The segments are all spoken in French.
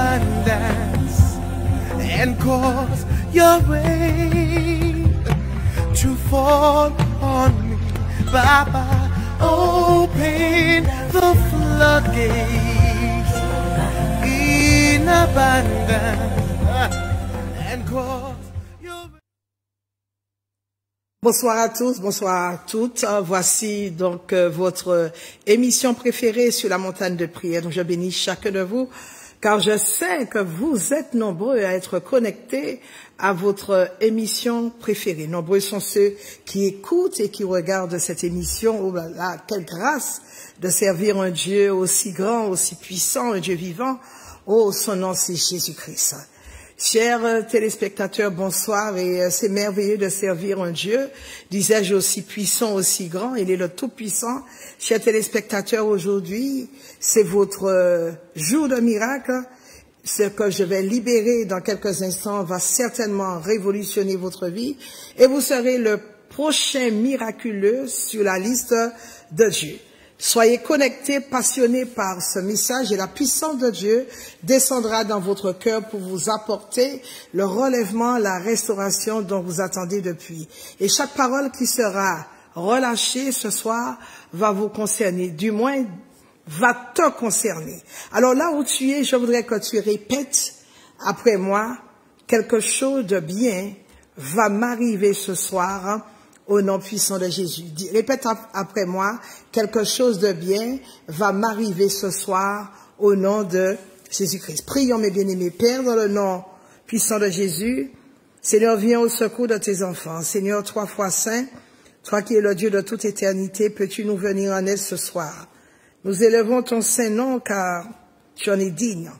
abundance and cause your rain to fall on me. Baba, open the floodgates in abundance and cause your rain. Bonsoir à tous, bonsoir à toutes. Voici donc votre émission préférée sur la montagne de prière. Donc je bénis chacun de vous, car je sais que vous êtes nombreux à être connectés à votre émission préférée. Nombreux sont ceux qui écoutent et qui regardent cette émission. Oh là là, quelle grâce de servir un Dieu aussi grand, aussi puissant, un Dieu vivant. Oh, son nom c'est Jésus-Christ. Chers téléspectateurs, bonsoir, et c'est merveilleux de servir un Dieu, disais-je, aussi puissant, aussi grand, il est le Tout-Puissant. Chers téléspectateurs, aujourd'hui, c'est votre jour de miracle. Ce que je vais libérer dans quelques instants va certainement révolutionner votre vie, et vous serez le prochain miraculeux sur la liste de Dieu. Soyez connectés, passionnés par ce message, et la puissance de Dieu descendra dans votre cœur pour vous apporter le relèvement, la restauration dont vous attendez depuis. Et chaque parole qui sera relâchée ce soir va vous concerner, du moins va te concerner. Alors là où tu es, je voudrais que tu répètes après moi, quelque chose de bien va m'arriver ce soir, au nom puissant de Jésus. Répète après moi, quelque chose de bien va m'arriver ce soir au nom de Jésus-Christ. Prions mes bien-aimés. Père, dans le nom puissant de Jésus, Seigneur, viens au secours de tes enfants. Seigneur, toi fois saint, toi qui es le Dieu de toute éternité, peux-tu nous venir en aide ce soir? Nous élevons ton saint nom car tu en es digne.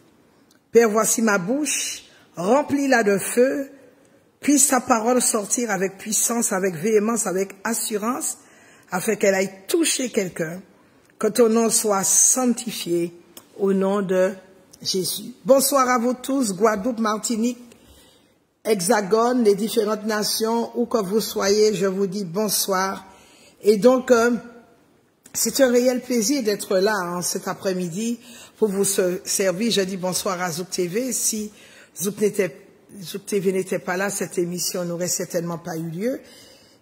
Père, voici ma bouche, remplis-la de feu. Puisse ta parole sortir avec puissance, avec véhémence, avec assurance, afin qu'elle aille toucher quelqu'un, que ton nom soit sanctifié au nom de Jésus. Bonsoir à vous tous, Guadeloupe, Martinique, Hexagone, les différentes nations, où que vous soyez, je vous dis bonsoir. Et donc, c'est un réel plaisir d'être là cet après-midi pour vous servir. Je dis bonsoir à Zouk TV. Si Zouk TV n'était pas là, cette émission n'aurait certainement pas eu lieu.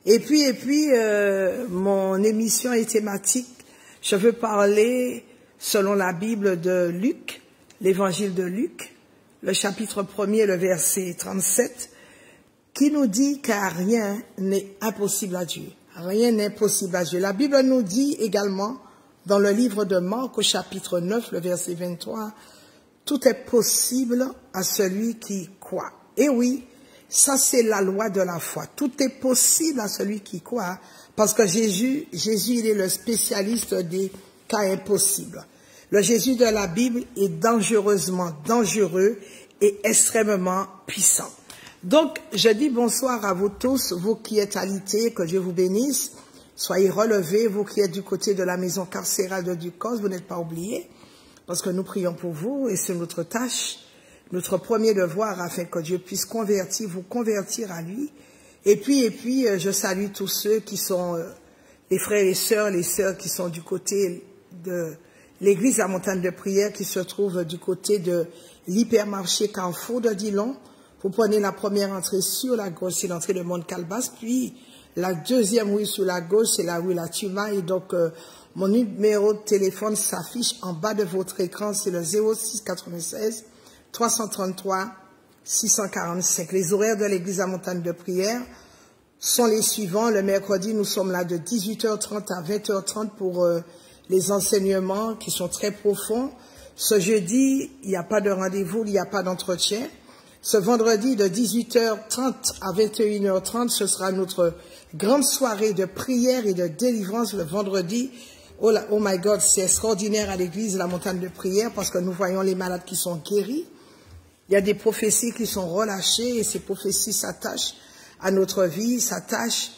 Et puis, mon émission est thématique. Je veux parler, selon la Bible de Luc, l'évangile de Luc, le chapitre 1er, le verset 37, qui nous dit car rien n'est impossible à Dieu. Rien n'est impossible à Dieu. La Bible nous dit également, dans le livre de Marc, au chapitre 9, le verset 23, tout est possible à celui qui croit. Et oui, ça c'est la loi de la foi. Tout est possible à celui qui croit, parce que Jésus, il est le spécialiste des cas impossibles. Le Jésus de la Bible est dangereusement dangereux et extrêmement puissant. Donc, je dis bonsoir à vous tous, vous qui êtes alités, que Dieu vous bénisse. Soyez relevés, vous qui êtes du côté de la maison carcérale de Ducos, vous n'êtes pas oubliés, parce que nous prions pour vous, et c'est notre tâche, notre premier devoir, afin que Dieu puisse vous convertir à lui. Et puis, je salue tous ceux qui sont les frères et sœurs, les sœurs qui sont du côté de l'église La Montagne de Prière, qui se trouve du côté de l'hypermarché Carrefour de Dillon. Vous prenez la première entrée sur la gauche, c'est l'entrée de Mont-Calbas, puis la deuxième rue sur la gauche, c'est la rue La Tuma, et donc mon numéro de téléphone s'affiche en bas de votre écran, c'est le 06 96 333 645. Les horaires de l'église La Montagne de Prière sont les suivants. Le mercredi, nous sommes là de 18h30 à 20h30 pour les enseignements qui sont très profonds. Ce jeudi, il n'y a pas de rendez-vous, il n'y a pas d'entretien. Ce vendredi, de 18h30 à 21h30, ce sera notre grande soirée de prière et de délivrance le vendredi. Oh my God, c'est extraordinaire à l'église La Montagne de Prière, parce que nous voyons les malades qui sont guéris. Il y a des prophéties qui sont relâchées, et ces prophéties s'attachent à notre vie, s'attachent,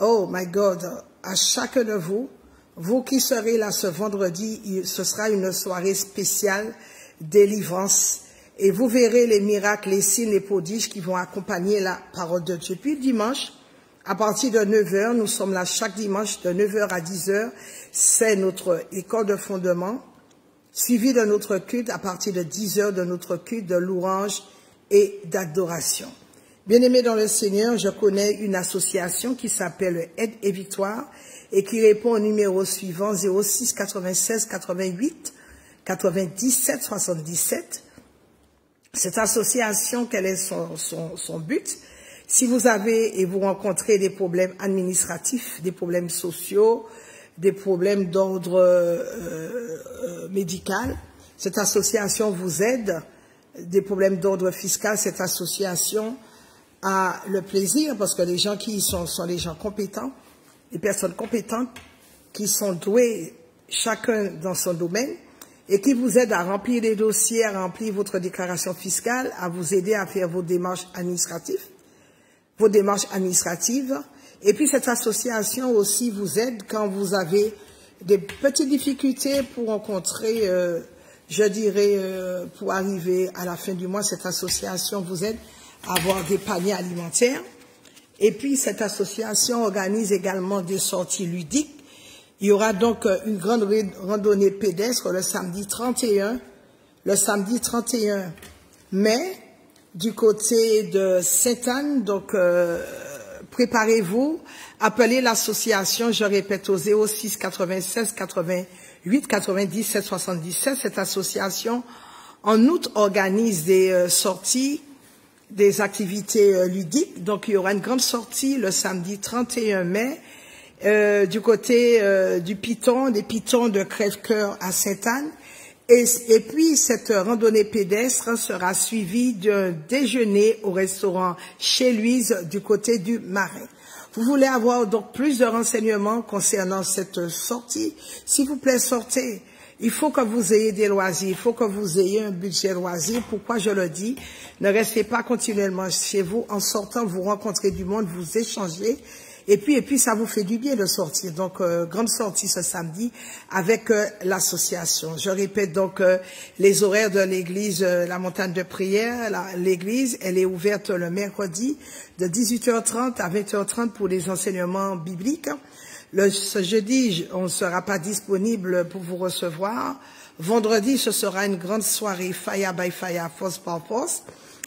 oh my God, à chacun de vous. Vous qui serez là ce vendredi, ce sera une soirée spéciale délivrance. Et vous verrez les miracles, les signes, les prodiges qui vont accompagner la parole de Dieu. Puis dimanche, à partir de 9h, nous sommes là chaque dimanche de 9h à 10h. C'est notre école de fondement. suivi de notre culte à partir de 10 heures de notre culte de louange et d'adoration. Bien-aimés dans le Seigneur, je connais une association qui s'appelle Aide et Victoire et qui répond au numéro suivant 06 96 88 97 77. Cette association, quel est son but? Si vous avez et vous rencontrez des problèmes administratifs, des problèmes sociaux, des problèmes d'ordre médical, cette association vous aide. Des problèmes d'ordre fiscal, cette association a le plaisir, parce que les gens qui y sont des gens compétents, des personnes compétentes qui sont douées chacun dans son domaine et qui vous aident à remplir les dossiers, à remplir votre déclaration fiscale, à vous aider à faire vos démarches administratives. Et puis cette association aussi vous aide quand vous avez des petites difficultés pour rencontrer, je dirais, pour arriver à la fin du mois. Cette association vous aide à avoir des paniers alimentaires. Et puis cette association organise également des sorties ludiques. Il y aura donc une grande randonnée pédestre le samedi 31 mai du côté de Sainte-Anne. Donc préparez-vous, appelez l'association, je répète, au 06 96 88 97 77. Cette association en août organise des sorties, des activités ludiques. Donc il y aura une grande sortie le samedi 31 mai du côté des pitons de Crève-Cœur à Sainte-Anne. Et puis, cette randonnée pédestre sera suivie d'un déjeuner au restaurant Chez Louise du côté du Marais. Vous voulez avoir donc plus de renseignements concernant cette sortie? S'il vous plaît, sortez. Il faut que vous ayez des loisirs, il faut que vous ayez un budget loisir. Pourquoi je le dis? Ne restez pas continuellement chez vous. En sortant, vous rencontrez du monde, vous échangez. Et puis ça vous fait du bien de sortir. Donc, grande sortie ce samedi avec l'association. Je répète donc les horaires de l'église, la montagne de prière. L'église, elle est ouverte le mercredi de 18h30 à 20h30 pour les enseignements bibliques. Ce jeudi, on ne sera pas disponible pour vous recevoir. Vendredi, ce sera une grande soirée Fire by Fire, Force by Force,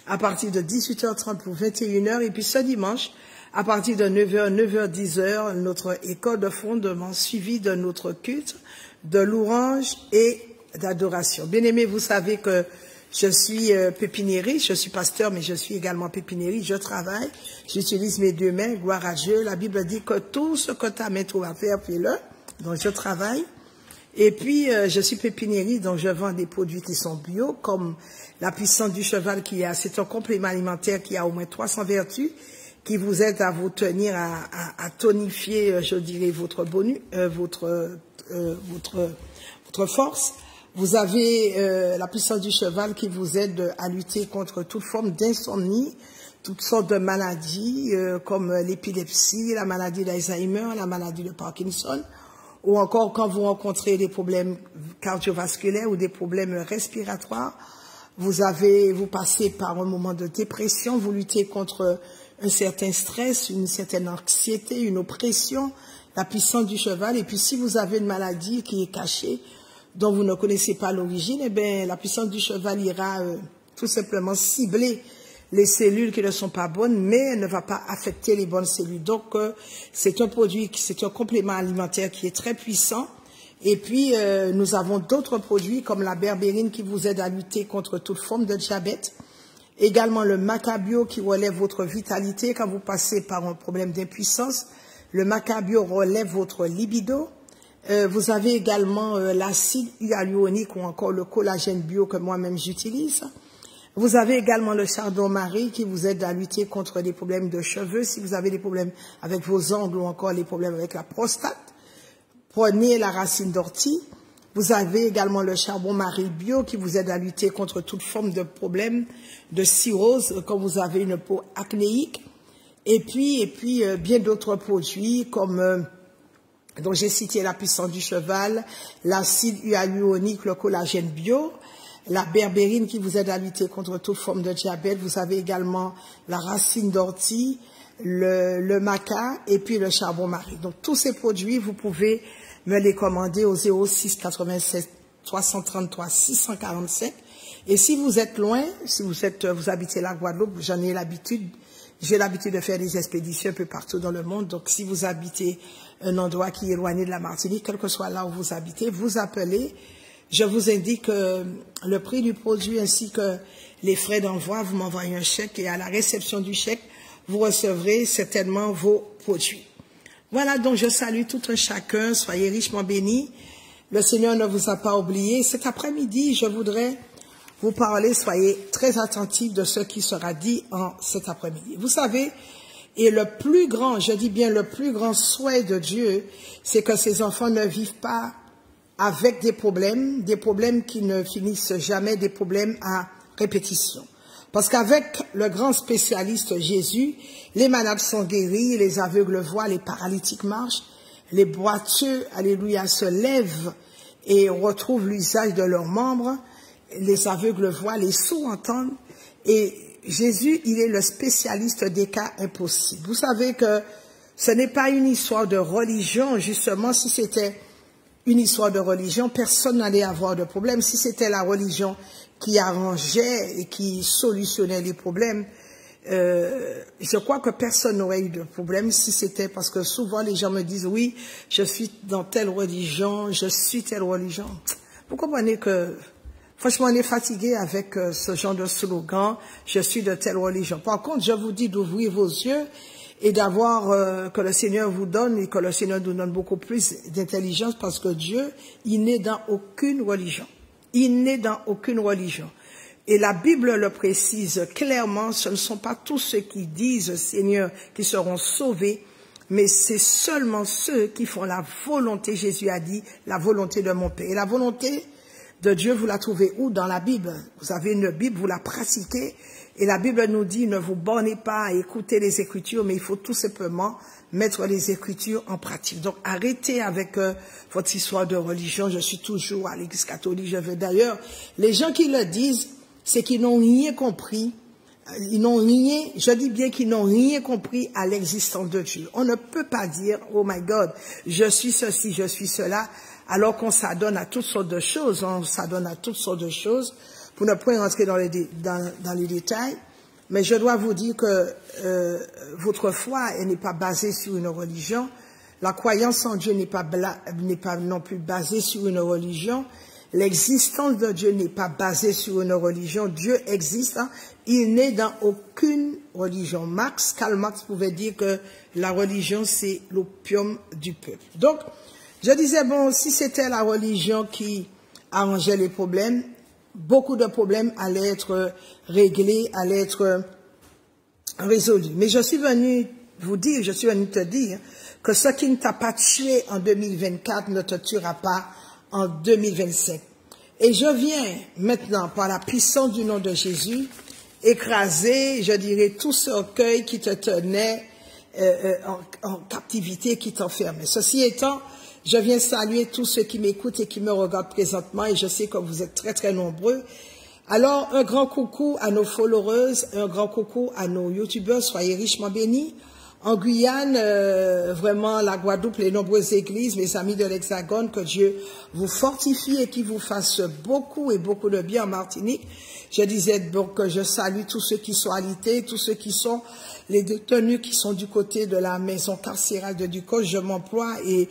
à partir de 18h30 pour 21h. Et puis ce dimanche, à partir de 9h, 9h, 10h, notre école de fondement suivie de notre culte de louange et d'adoration. Bien-aimés, vous savez que je suis pépiniériste, je suis pasteur, mais je suis également pépiniériste, je travaille, j'utilise mes deux mains, gloire à Dieu. La Bible dit que tout ce que ta main trouve à faire, fais-le. Donc je travaille. Et puis, je suis pépiniériste, donc je vends des produits qui sont bio, comme la puissance du cheval c'est un complément alimentaire qui a au moins 300 vertus, qui vous aide à vous tenir, à tonifier, je dirais, votre force. Vous avez la puissance du cheval qui vous aide à lutter contre toute forme d'insomnie, toutes sortes de maladies, comme l'épilepsie, la maladie d'Alzheimer, la maladie de Parkinson, ou encore quand vous rencontrez des problèmes cardiovasculaires ou des problèmes respiratoires, vous passez par un moment de dépression, vous luttez contre un certain stress, une certaine anxiété, une oppression, la puissance du cheval. Et puis si vous avez une maladie qui est cachée, dont vous ne connaissez pas l'origine, eh bien la puissance du cheval ira tout simplement cibler les cellules qui ne sont pas bonnes, mais elle ne va pas affecter les bonnes cellules. Donc c'est un produit, c'est un complément alimentaire qui est très puissant. Et puis nous avons d'autres produits comme la berbérine qui vous aide à lutter contre toute forme de diabète. Également le macabio qui relève votre vitalité quand vous passez par un problème d'impuissance. Le macabio relève votre libido. Vous avez également l'acide hyaluronique ou encore le collagène bio que moi-même j'utilise. Vous avez également le chardon-marie qui vous aide à lutter contre des problèmes de cheveux. Si vous avez des problèmes avec vos ongles ou encore les problèmes avec la prostate, prenez la racine d'ortie. Vous avez également le charbon-marie bio qui vous aide à lutter contre toute forme de problème de cirrhose quand vous avez une peau acnéique. Et puis bien d'autres produits comme, dont j'ai cité la puissance du cheval, l'acide hyaluronique, le collagène bio, la berbérine qui vous aide à lutter contre toute forme de diabète. Vous avez également la racine d'ortie, le maca et puis le charbon-marie. Donc tous ces produits, vous pouvez me les commander au 06 96 333 645. Et si vous êtes loin, si vous habitez la Guadeloupe, j'ai l'habitude de faire des expéditions un peu partout dans le monde. Donc, si vous habitez un endroit qui est éloigné de la Martinique, quel que soit là où vous habitez, vous appelez. Je vous indique le prix du produit ainsi que les frais d'envoi. Vous m'envoyez un chèque et à la réception du chèque, vous recevrez certainement vos produits. Voilà, donc je salue tout un chacun. Soyez richement bénis. Le Seigneur ne vous a pas oublié. Cet après-midi, je voudrais vous parler, soyez très attentifs de ce qui sera dit en cet après-midi. Vous savez, et le plus grand, je dis bien le plus grand souhait de Dieu, c'est que ses enfants ne vivent pas avec des problèmes qui ne finissent jamais, des problèmes à répétition. Parce qu'avec le grand spécialiste Jésus, les malades sont guéris, les aveugles voient, les paralytiques marchent, les boiteux, alléluia, se lèvent et retrouvent l'usage de leurs membres, les aveugles voient, les sourds entendent, et Jésus, il est le spécialiste des cas impossibles. Vous savez que ce n'est pas une histoire de religion, justement, si c'était une histoire de religion, personne n'allait avoir de problème. Si c'était la religion qui arrangeait et qui solutionnait les problèmes, je crois que personne n'aurait eu de problème si c'était parce que souvent les gens me disent, oui, je suis dans telle religion, je suis telle religion. Vous comprenez que franchement, on est fatigué avec ce genre de slogan, je suis de telle religion. Par contre, je vous dis d'ouvrir vos yeux et d'avoir que le Seigneur vous donne et que le Seigneur nous donne beaucoup plus d'intelligence parce que Dieu, il n'est dans aucune religion. Il n'est dans aucune religion. Et la Bible le précise clairement, ce ne sont pas tous ceux qui disent Seigneur qui seront sauvés, mais c'est seulement ceux qui font la volonté, Jésus a dit, la volonté de mon Père. Et la volonté de Dieu, vous la trouvez où? Dans la Bible. Vous avez une Bible, vous la pratiquez. Et la Bible nous dit, ne vous bornez pas à écouter les Écritures, mais il faut tout simplement mettre les Écritures en pratique. Donc, arrêtez avec votre histoire de religion. Je suis toujours à l'Église catholique, je veux d'ailleurs. Les gens qui le disent, c'est qu'ils n'ont rien compris. Ils n'ont rien, je dis bien qu'ils n'ont rien compris à l'existence de Dieu. On ne peut pas dire, oh my God, je suis ceci, je suis cela, alors qu'on s'adonne à toutes sortes de choses. On s'adonne à toutes sortes de choses. Pour ne point rentrer dans les détails, mais je dois vous dire que votre foi elle n'est pas basée sur une religion. La croyance en Dieu n'est pas non plus basée sur une religion. L'existence de Dieu n'est pas basée sur une religion. Dieu existe, hein. Il n'est dans aucune religion. Karl Marx pouvait dire que la religion, c'est l'opium du peuple. Donc, je disais, bon, si c'était la religion qui arrangeait les problèmes, beaucoup de problèmes allaient être réglés, allaient être résolus. Mais je suis venu vous dire, je suis venu te dire que ce qui ne t'a pas tué en 2024 ne te tuera pas en 2025. Et je viens maintenant, par la puissance du nom de Jésus, écraser, je dirais, tout ce orgueil qui te tenait en captivité, qui t'enfermait. Ceci étant, je viens saluer tous ceux qui m'écoutent et qui me regardent présentement, et je sais que vous êtes très très nombreux. Alors, un grand coucou à nos followers, un grand coucou à nos youtubeurs, soyez richement bénis. En Guyane, vraiment la Guadeloupe, les nombreuses églises, mes amis de l'Hexagone, que Dieu vous fortifie et qu'il vous fasse beaucoup et beaucoup de bien en Martinique. Je disais donc que je salue tous ceux qui sont alités, tous ceux qui sont les détenus qui sont du côté de la maison carcérale de Ducos. Je m'emploie et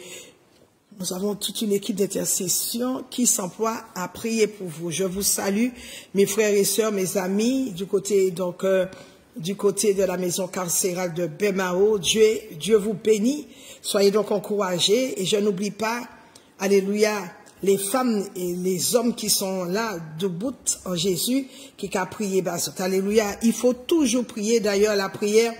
nous avons toute une équipe d'intercession qui s'emploie à prier pour vous. Je vous salue, mes frères et sœurs, mes amis, du côté de la maison carcérale de Bemao. Dieu vous bénit. Soyez donc encouragés. Et je n'oublie pas, alléluia, les femmes et les hommes qui sont là, debout en Jésus, qui a prié. Alléluia. Il faut toujours prier. D'ailleurs, la prière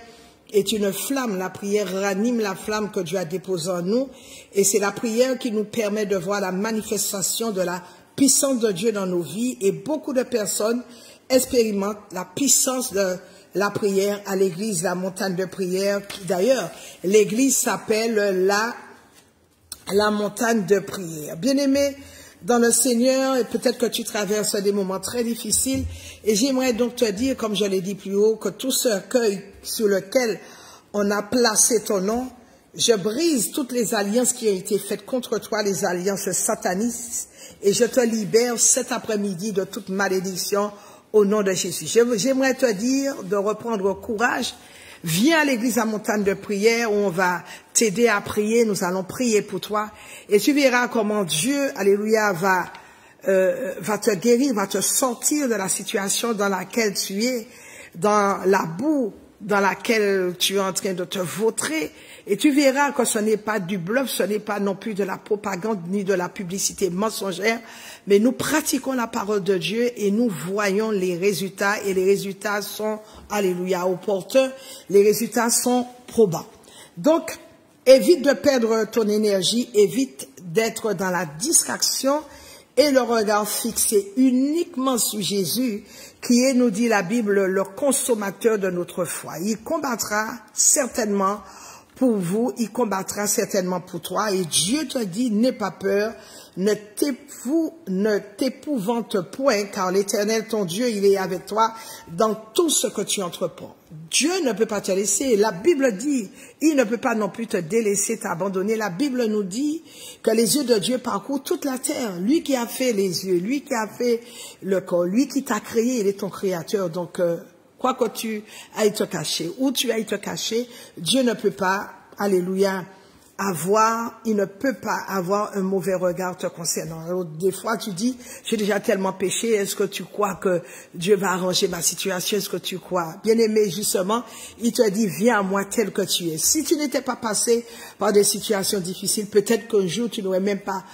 est une flamme. La prière ranime la flamme que Dieu a déposée en nous. Et c'est la prière qui nous permet de voir la manifestation de la puissance de Dieu dans nos vies. Et beaucoup de personnes expérimentent la puissance de la prière à l'église, la montagne de prière, qui d'ailleurs, l'église s'appelle la montagne de prière. Bien-aimé dans le Seigneur, et peut-être que tu traverses des moments très difficiles, et j'aimerais donc te dire, comme je l'ai dit plus haut, que tout ce cueil sur lequel on a placé ton nom, je brise toutes les alliances qui ont été faites contre toi, les alliances satanistes, et je te libère cet après-midi de toute malédiction au nom de Jésus. J'aimerais te dire de reprendre courage. Viens à l'église à Montagne de prière où on va t'aider à prier. Nous allons prier pour toi. Et tu verras comment Dieu, alléluia, va te guérir, va te sortir de la situation dans laquelle tu es, dans la boue dans laquelle tu es en train de te vautrer. Et tu verras que ce n'est pas du bluff, ce n'est pas non plus de la propagande ni de la publicité mensongère, mais nous pratiquons la parole de Dieu et nous voyons les résultats, et les résultats sont, alléluia, opportuns, les résultats sont probants. Donc, évite de perdre ton énergie, évite d'être dans la distraction et le regard fixé uniquement sur Jésus, qui est, nous dit la Bible, le consommateur de notre foi. Il combattra certainement pour vous, il combattra certainement pour toi, et Dieu te dit, n'aie pas peur, ne t'épouvante point, car l'Éternel, ton Dieu, il est avec toi dans tout ce que tu entreprends. Dieu ne peut pas te laisser. La Bible dit, il ne peut pas non plus te délaisser, t'abandonner. La Bible nous dit que les yeux de Dieu parcourent toute la terre. Lui qui a fait les yeux, lui qui a fait le corps, lui qui t'a créé, il est ton créateur. Donc, quoi que tu ailles te cacher, où tu ailles te cacher, Dieu ne peut pas, alléluia, il ne peut pas avoir un mauvais regard te concernant. Alors, des fois, tu dis, j'ai déjà tellement péché, est-ce que tu crois que Dieu va arranger ma situation? Est-ce que tu crois? Bien-aimé, justement, il te dit, viens à moi tel que tu es. Si tu n'étais pas passé par des situations difficiles, peut-être qu'un jour, tu n'aurais même pas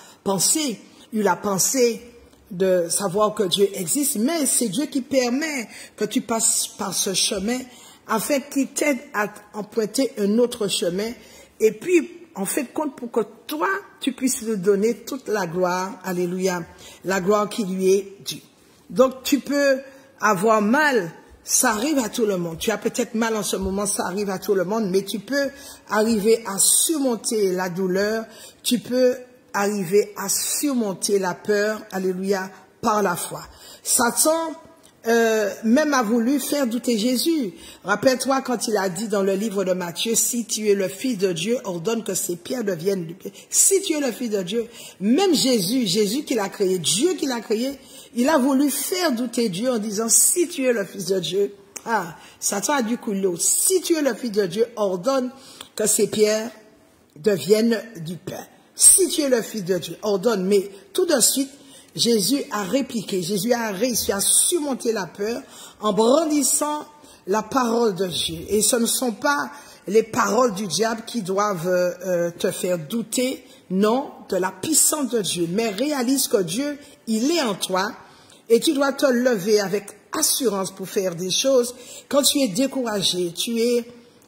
eu la pensée de savoir que Dieu existe, mais c'est Dieu qui permet que tu passes par ce chemin afin qu'il t'aide à emprunter un autre chemin, et puis, en fait, compte pour que toi, tu puisses lui donner toute la gloire, alléluia, la gloire qui lui est due. Donc, tu peux avoir mal, ça arrive à tout le monde. Tu as peut-être mal en ce moment, ça arrive à tout le monde, mais tu peux arriver à surmonter la douleur, tu peux arriver à surmonter la peur, alléluia, par la foi. Satan, même a voulu faire douter Jésus. Rappelle-toi quand il a dit dans le livre de Matthieu, si tu es le Fils de Dieu, ordonne que ces pierres deviennent du pain. Si tu es le Fils de Dieu, même Jésus qui l'a créé, Dieu qui l'a créé, il a voulu faire douter Dieu en disant, si tu es le Fils de Dieu, Satan a dû couler. Si tu es le Fils de Dieu, ordonne que ces pierres deviennent du pain. Si tu es le Fils de Dieu, ordonne. Mais tout de suite, Jésus a répliqué, Jésus a réussi à surmonter la peur en brandissant la parole de Dieu. Et ce ne sont pas les paroles du diable qui doivent te faire douter, non, de la puissance de Dieu. Mais réalise que Dieu, il est en toi, et tu dois te lever avec assurance pour faire des choses. Quand tu es découragé,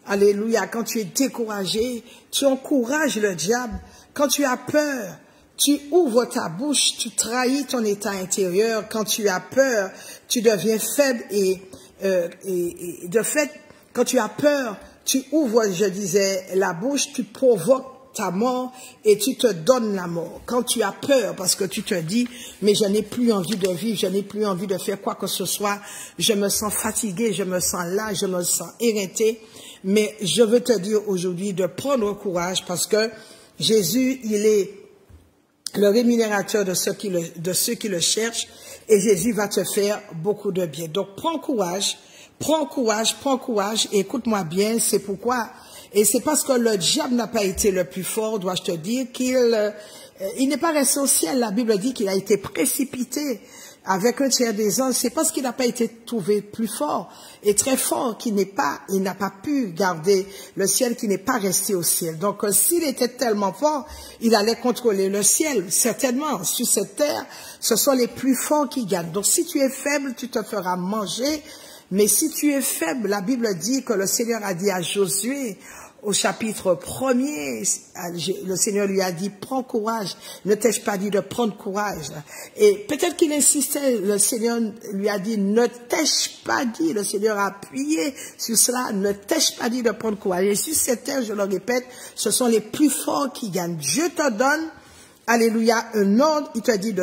alléluia, quand tu es découragé, tu encourages le diable. Quand tu as peur, tu ouvres ta bouche, tu trahis ton état intérieur. Quand tu as peur, tu deviens faible et de fait, quand tu as peur, tu ouvres, je disais, la bouche, tu provoques ta mort et tu te donnes la mort. Quand tu as peur, parce que tu te dis, mais je n'ai plus envie de vivre, je n'ai plus envie de faire quoi que ce soit, je me sens fatigué, je me sens là, je me sens éreinté, mais je veux te dire aujourd'hui de prendre courage parce que Jésus, il est le rémunérateur de ceux qui le cherchent, et Jésus va te faire beaucoup de bien. Donc, prends courage, et écoute-moi bien, c'est pourquoi, et c'est parce que le diable n'a pas été le plus fort, dois-je te dire, il n'est pas resté au ciel. La Bible dit qu'il a été précipité avec un tiers des anges. C'est parce qu'il n'a pas été trouvé plus fort et très fort il n'a pas pu garder le ciel, qui n'est pas resté au ciel. Donc, s'il était tellement fort, il allait contrôler le ciel. Certainement, sur cette terre, ce sont les plus forts qui gagnent. Donc, si tu es faible, tu te feras manger. Mais si tu es faible, la Bible dit que le Seigneur a dit à Josué, au chapitre 1er, le Seigneur lui a dit, prends courage. Ne t'ai-je pas dit de prendre courage? Et peut-être qu'il insistait, le Seigneur lui a dit, ne t'ai-je pas dit, le Seigneur a appuyé sur cela, ne t'ai-je pas dit de prendre courage? Et sur cette terre, je le répète, ce sont les plus forts qui gagnent. Dieu te donne alléluia, un ordre, il te dit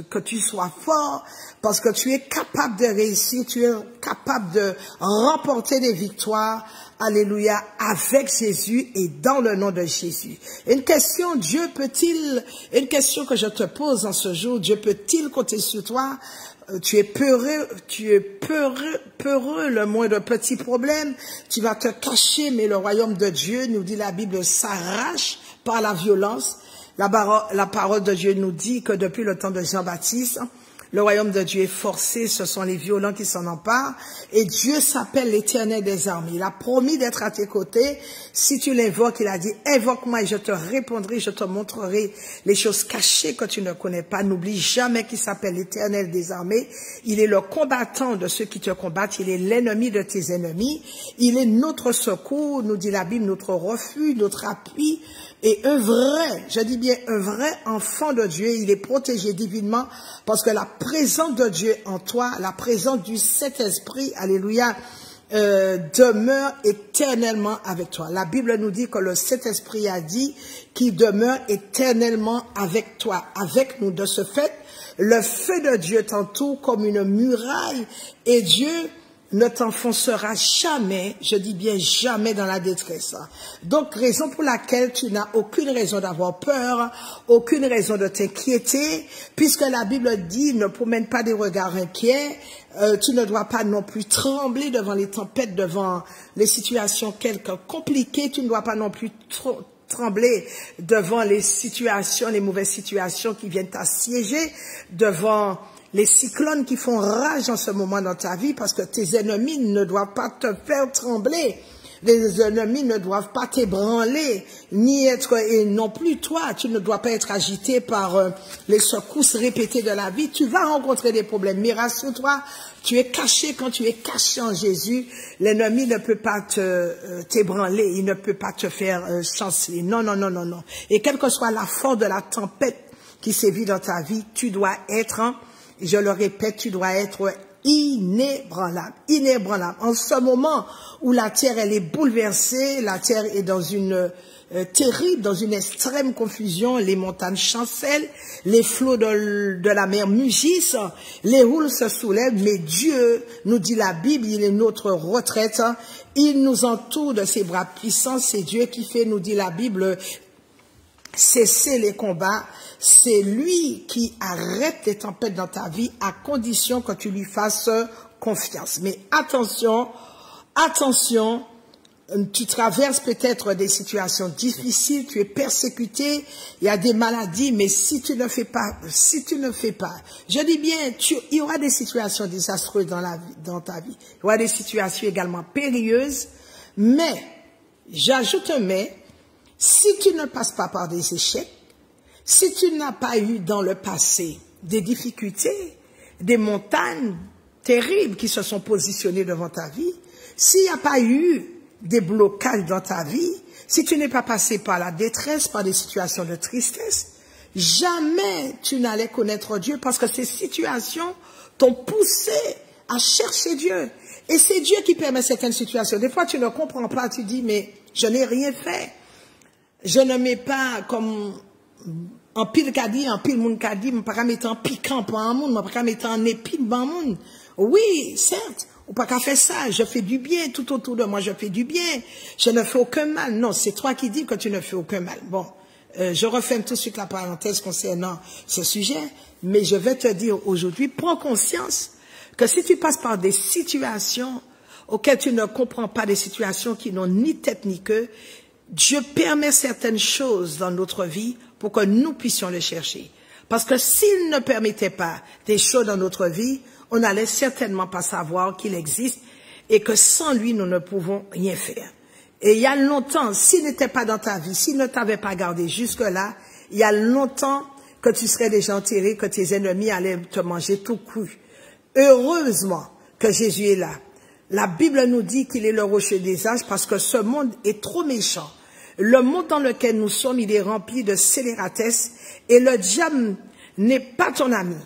que tu sois fort parce que tu es capable de réussir, tu es capable de remporter des victoires, alléluia, avec Jésus et dans le nom de Jésus. Une question, une question que je te pose en ce jour, Dieu peut-il compter sur toi? Tu es peureux, le moindre petit problème, tu vas te cacher, mais le royaume de Dieu, nous dit la Bible, s'arrache par la violence. La parole de Dieu nous dit que depuis le temps de Jean-Baptiste, le royaume de Dieu est forcé, ce sont les violents qui s'en emparent, et Dieu s'appelle l'Éternel des armées. Il a promis d'être à tes côtés. Si tu l'invoques, il a dit, invoque-moi et je te répondrai, je te montrerai les choses cachées que tu ne connais pas. N'oublie jamais qu'il s'appelle l'Éternel des armées. Il est le combattant de ceux qui te combattent, il est l'ennemi de tes ennemis. Il est notre secours, nous dit la Bible, notre refuge, notre appui. Et un vrai, je dis bien un vrai enfant de Dieu, il est protégé divinement parce que la présence de Dieu en toi, la présence du Saint-Esprit, alléluia, demeure éternellement avec toi. La Bible nous dit que le Saint-Esprit a dit qu'il demeure éternellement avec toi, avec nous. De ce fait, le feu de Dieu t'entoure comme une muraille et Dieu ne t'enfoncera jamais, je dis bien jamais dans la détresse. Donc, raison pour laquelle tu n'as aucune raison d'avoir peur, aucune raison de t'inquiéter, puisque la Bible dit, ne promène pas des regards inquiets, tu ne dois pas non plus trembler devant les tempêtes, devant les situations quelque compliquées, tu ne dois pas non plus trembler devant les situations, les mauvaises situations qui viennent t'assiéger, devant les cyclones qui font rage en ce moment dans ta vie, parce que tes ennemis ne doivent pas te faire trembler. Les ennemis ne doivent pas t'ébranler, ni être, et non plus toi, tu ne dois pas être agité par les secousses répétées de la vie. Tu vas rencontrer des problèmes, mais rassure-toi, tu es caché. Quand tu es caché en Jésus, l'ennemi ne peut pas t'ébranler, il ne peut pas te faire chanceler. Non, non, non, non, non. Et quelle que soit la force de la tempête qui sévit dans ta vie, tu dois être, je le répète, tu dois être inébranlable, inébranlable. En ce moment où la terre, elle est bouleversée, la terre est dans une terrible, dans une extrême confusion, les montagnes chancellent, les flots de la mer mugissent, les houles se soulèvent, mais Dieu, nous dit la Bible, il est notre retraite, il nous entoure de ses bras puissants, c'est Dieu qui fait, nous dit la Bible, cesser les combats. C'est lui qui arrête les tempêtes dans ta vie à condition que tu lui fasses confiance. Mais attention, attention, tu traverses peut-être des situations difficiles, tu es persécuté, il y a des maladies, mais si tu ne fais pas, je dis bien, il y aura des situations désastreuses dans ta vie, il y aura des situations également périlleuses, mais, j'ajoute un mais, si tu ne passes pas par des échecs, si tu n'as pas eu dans le passé des difficultés, des montagnes terribles qui se sont positionnées devant ta vie, s'il n'y a pas eu des blocages dans ta vie, si tu n'es pas passé par la détresse, par des situations de tristesse, jamais tu n'allais connaître Dieu parce que ces situations t'ont poussé à chercher Dieu. Et c'est Dieu qui permet certaines situations. Des fois, tu ne comprends pas, tu dis, mais je n'ai rien fait. Je ne mets pas comme en pile kadi, en pile moun kadi, je ne peux pas mettre en piquant pour un monde, je ne peux pas mettre en épine pour un monde. Oui, certes, ou pas qu'à faire ça, je fais du bien, tout autour de moi, je fais du bien, je ne fais aucun mal. Non, c'est toi qui dis que tu ne fais aucun mal. Bon, je referme tout de suite la parenthèse concernant ce sujet, mais je vais te dire aujourd'hui, prends conscience que si tu passes par des situations auxquelles tu ne comprends pas, des situations qui n'ont ni tête ni queue, Dieu permet certaines choses dans notre vie pour que nous puissions le chercher. Parce que s'il ne permettait pas des choses dans notre vie, on n'allait certainement pas savoir qu'il existe et que sans lui, nous ne pouvons rien faire. Et il y a longtemps, s'il n'était pas dans ta vie, s'il ne t'avait pas gardé jusque-là, il y a longtemps que tu serais déjà enterré, que tes ennemis allaient te manger tout cru. Heureusement que Jésus est là. La Bible nous dit qu'il est le rocher des âges parce que ce monde est trop méchant. Le monde dans lequel nous sommes, il est rempli de scélératesse et le diable n'est pas ton ami.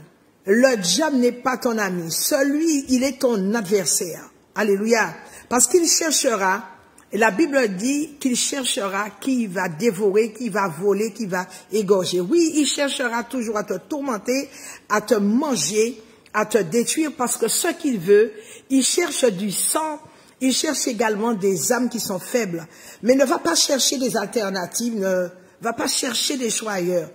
Le diable n'est pas ton ami. Celui, il est ton adversaire. Alléluia. Parce qu'il cherchera Et la Bible dit qu'il cherchera qui va dévorer, qui va voler, qui va égorger. Oui, il cherchera toujours à te tourmenter, à te manger, à te détruire, parce que ce qu'il veut, il cherche du sang, il cherche également des âmes qui sont faibles. Mais ne va pas chercher des alternatives, ne va pas chercher des choix ailleurs.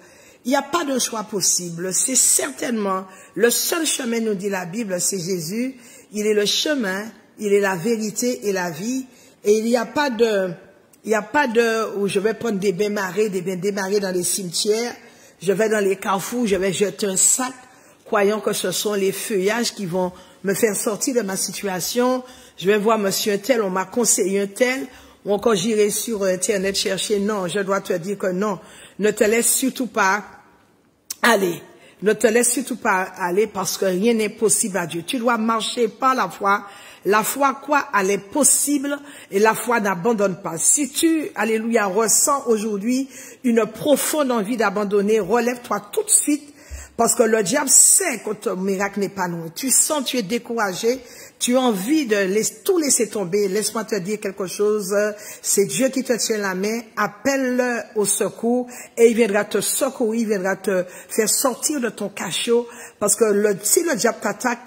Il n'y a pas de choix possible. C'est certainement le seul chemin, nous dit la Bible, c'est Jésus. Il est le chemin, il est la vérité et la vie. Et il n'y a pas de, où je vais prendre des bains marées dans les cimetières. Je vais dans les carrefours, je vais jeter un sac, croyant que ce sont les feuillages qui vont me faire sortir de ma situation. Je vais voir monsieur un tel, on m'a conseillé un tel. Ou encore j'irai sur Internet chercher. Non, je dois te dire que non. Ne te laisse surtout pas aller. Ne te laisse surtout pas aller parce que rien n'est possible à Dieu. Tu dois marcher par la foi. La foi, quoi, elle est possible et la foi n'abandonne pas. Si tu, alléluia, ressens aujourd'hui une profonde envie d'abandonner, relève-toi tout de suite parce que le diable sait que ton miracle n'est pas loin. Tu sens, tu es découragé, tu as envie de tout laisser tomber. Laisse-moi te dire quelque chose. C'est Dieu qui te tient la main. Appelle-le au secours et il viendra te secourir, il viendra te faire sortir de ton cachot parce que si le diable t'attaque,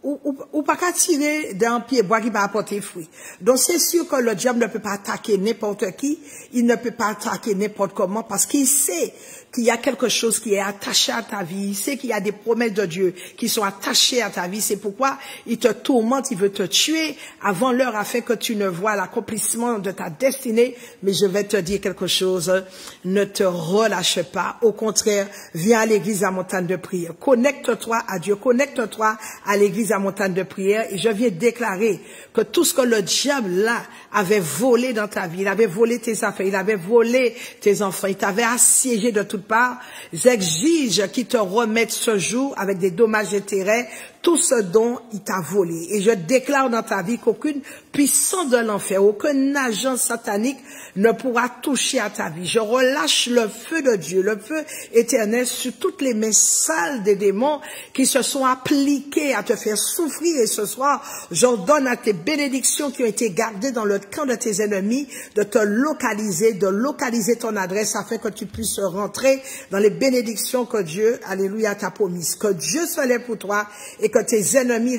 ou pas qu'à tirer d'un pied bois qui va apporter fruit. Donc c'est sûr que le diable ne peut pas attaquer n'importe qui, il ne peut pas attaquer n'importe comment parce qu'il sait qu'il y a quelque chose qui est attaché à ta vie, il sait qu'il y a des promesses de Dieu qui sont attachées à ta vie. C'est pourquoi il te tourmente, il veut te tuer avant l'heure afin que tu ne vois l'accomplissement de ta destinée. Mais je vais te dire quelque chose, ne te relâche pas. Au contraire, viens à l'église à montagne de prière. Connecte-toi à Dieu, connecte-toi à l'église à montagne de prière et je viens déclarer que tout ce que le diable là avait volé dans ta vie, il avait volé tes affaires, il avait volé tes enfants, il t'avait assiégé de toutes parts, j'exige qu'il te remette ce jour avec des dommages et intérêts tout ce dont il t'a volé. Et je déclare dans ta vie qu'aucune puissance de l'enfer, aucun agent satanique ne pourra toucher à ta vie. Je relâche le feu de Dieu, le feu éternel sur toutes les mains sales des démons qui se sont appliqués à te faire souffrir. Et ce soir, j'ordonne à tes bénédictions qui ont été gardées dans le camp de tes ennemis de te localiser, de localiser ton adresse afin que tu puisses rentrer dans les bénédictions que Dieu, alléluia, t'a promises. Que Dieu soit là pour toi et que tes ennemis,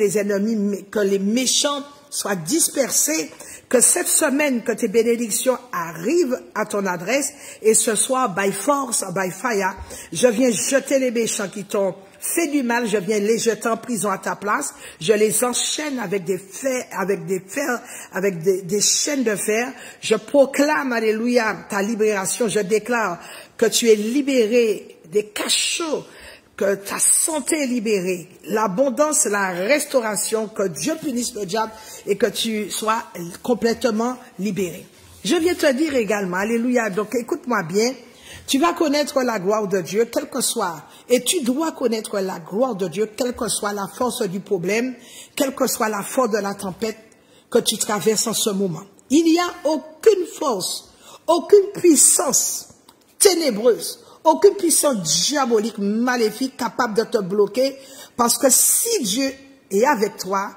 que les méchants soient dispersés, que cette semaine, que tes bénédictions arrivent à ton adresse et ce soir, by force, by fire, je viens jeter les méchants qui t'ont fait du mal, je viens les jeter en prison à ta place, je les enchaîne avec des chaînes de fer, je proclame, alléluia, ta libération, je déclare que tu es libéré des cachots, que ta santé est libérée, l'abondance, la restauration, que Dieu punisse le diable et que tu sois complètement libéré. Je viens te dire également, alléluia, donc écoute-moi bien, tu vas connaître la gloire de Dieu, quel que soit, et tu dois connaître la gloire de Dieu, quelle que soit la force du problème, quelle que soit la force de la tempête que tu traverses en ce moment. Il n'y a aucune force, aucune puissance ténébreuse, aucune puissance diabolique, maléfique, capable de te bloquer, parce que si Dieu est avec toi,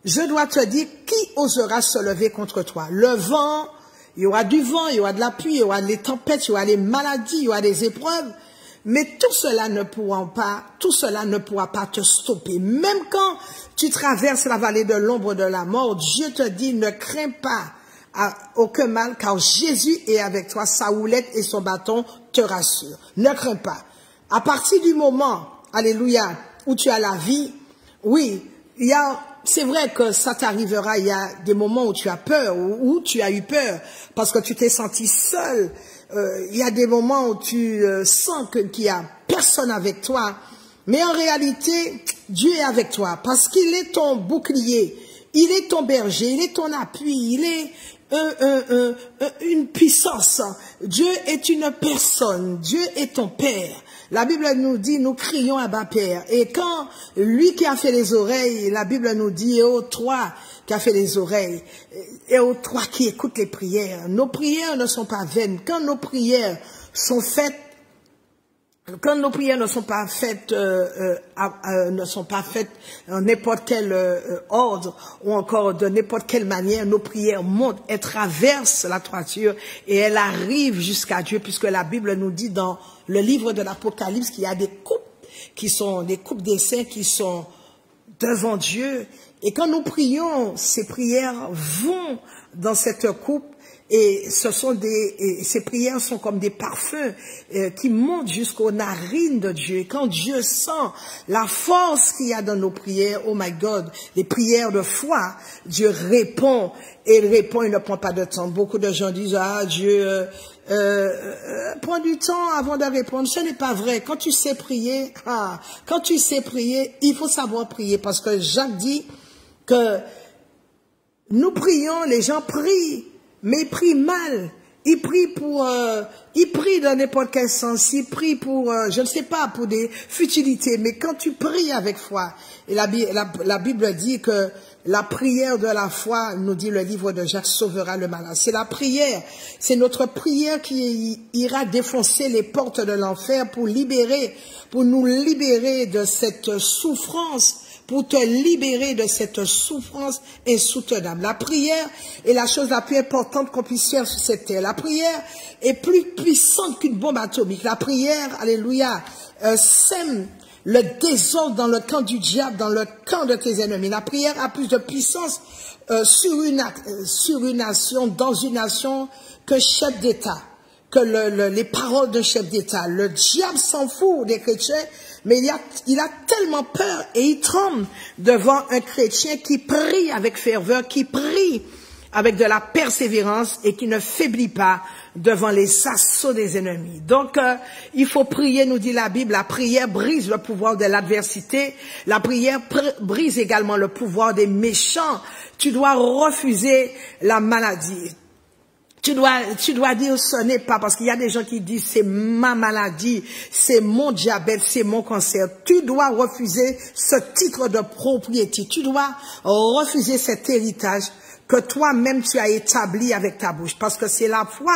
je dois te dire, qui osera se lever contre toi? Le vent, il y aura du vent, il y aura de la pluie, il y aura des tempêtes, il y aura des maladies, il y aura des épreuves, mais tout cela ne pourra pas te stopper. Même quand tu traverses la vallée de l'ombre de la mort, Dieu te dit, ne crains pas aucun mal, car Jésus est avec toi, sa houlette et son bâton te rassurent. Ne crains pas. À partir du moment, alléluia, où tu as la vie, oui, c'est vrai que ça t'arrivera, il y a des moments où tu as peur, où tu as eu peur, parce que tu t'es senti seul. Il y a des moments où tu sens qu'il y a personne avec toi, mais en réalité, Dieu est avec toi, parce qu'il est ton bouclier, il est ton berger, il est ton appui, il est une puissance. Dieu est une personne, Dieu est ton Père. La Bible nous dit, nous crions Abba Père. Et quand lui qui a fait les oreilles, la Bible nous dit, et ô toi qui a fait les oreilles, et ô toi qui écoutes les prières, nos prières ne sont pas vaines. Quand nos prières sont faites quand nos prières ne sont pas faites, n'importe quel ordre ou encore de n'importe quelle manière, nos prières montent, elles traversent la toiture et elles arrivent jusqu'à Dieu, puisque la Bible nous dit dans le livre de l'Apocalypse qu'il y a des coupes qui sont des coupes des saints qui sont devant Dieu. Et quand nous prions, ces prières vont dans cette coupe. Et ces prières sont comme des parfums qui montent jusqu'aux narines de Dieu. Et quand Dieu sent la force qu'il y a dans nos prières, oh my God, les prières de foi, Dieu répond. Et il répond, il ne prend pas de temps. Beaucoup de gens disent, ah, Dieu prend du temps avant de répondre. Ce n'est pas vrai. Quand tu sais prier, il faut savoir prier. Parce que Jacques dit que nous prions, les gens prient, mais ils prient mal. Ils prient dans n'importe quel sens. Ils prient pour, je ne sais pas, pour des futilités. Mais quand tu pries avec foi, et la Bible dit que la prière de la foi, nous dit le livre de Jacques, sauvera le malade. C'est la prière. C'est notre prière qui ira défoncer les portes de l'enfer pour nous libérer de cette souffrance, pour te libérer de cette souffrance insoutenable. La prière est la chose la plus importante qu'on puisse faire sur cette terre. La prière est plus puissante qu'une bombe atomique. La prière, alléluia, sème le désordre dans le camp du diable, dans le camp de tes ennemis. La prière a plus de puissance sur une nation, dans une nation, que chef d'État, que les paroles de chef d'État. Le diable s'en fout des chrétiens, mais il a tellement peur et il tremble devant un chrétien qui prie avec ferveur, qui prie avec de la persévérance et qui ne faiblit pas devant les assauts des ennemis. Donc, il faut prier, nous dit la Bible. La prière brise le pouvoir de l'adversité. La prière brise également le pouvoir des méchants. Tu dois refuser la maladie. Tu dois dire ce n'est pas, parce qu'il y a des gens qui disent c'est ma maladie, c'est mon diabète, c'est mon cancer. Tu dois refuser ce titre de propriété. Tu dois refuser cet héritage que toi-même tu as établi avec ta bouche, parce que c'est la foi